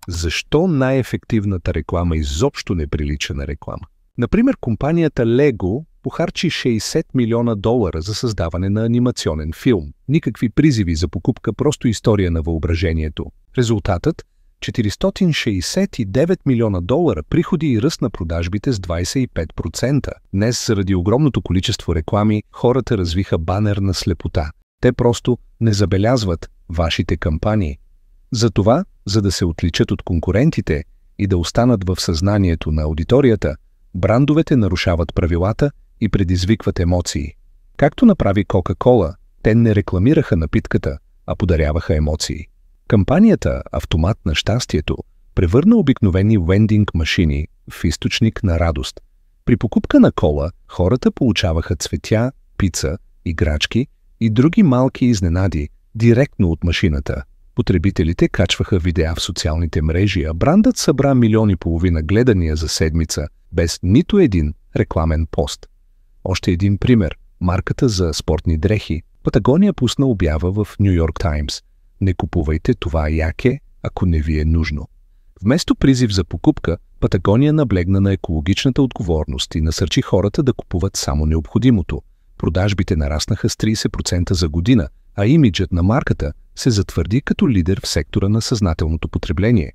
Защо най-ефективната реклама изобщо не прилича на реклама? Например, компанията Lego похарчи $60 милиона за създаване на анимационен филм. Никакви призиви за покупка, просто история на въображението. Резултатът – $469 милиона приходи и ръст на продажбите с 25%. Днес, заради огромното количество реклами, хората развиха банерна слепота. Те просто не забелязват вашите кампании. Затова, за да се отличат от конкурентите и да останат в съзнанието на аудиторията, брандовете нарушават правилата и предизвикват емоции. Както направи Кока-Кола, те не рекламираха напитката, а подаряваха емоции. Кампанията «Автомат на щастието» превърна обикновени вендинг машини в източник на радост. При покупка на кола хората получаваха цветя, пица, играчки и други малки изненади директно от машината. Потребителите качваха видеа в социалните мрежи, а брандът събра 1,5 милиона гледания за седмица, без нито един рекламен пост. Още един пример – марката за спортни дрехи. Патагония пусна обява в Ню Йорк Таймс. Не купувайте това яке, ако не ви е нужно. Вместо призив за покупка, Патагония наблегна на екологичната отговорност и насърчи хората да купуват само необходимото. Продажбите нараснаха с 30% за година, а имиджът на марката се затвърди като лидер в сектора на съзнателното потребление.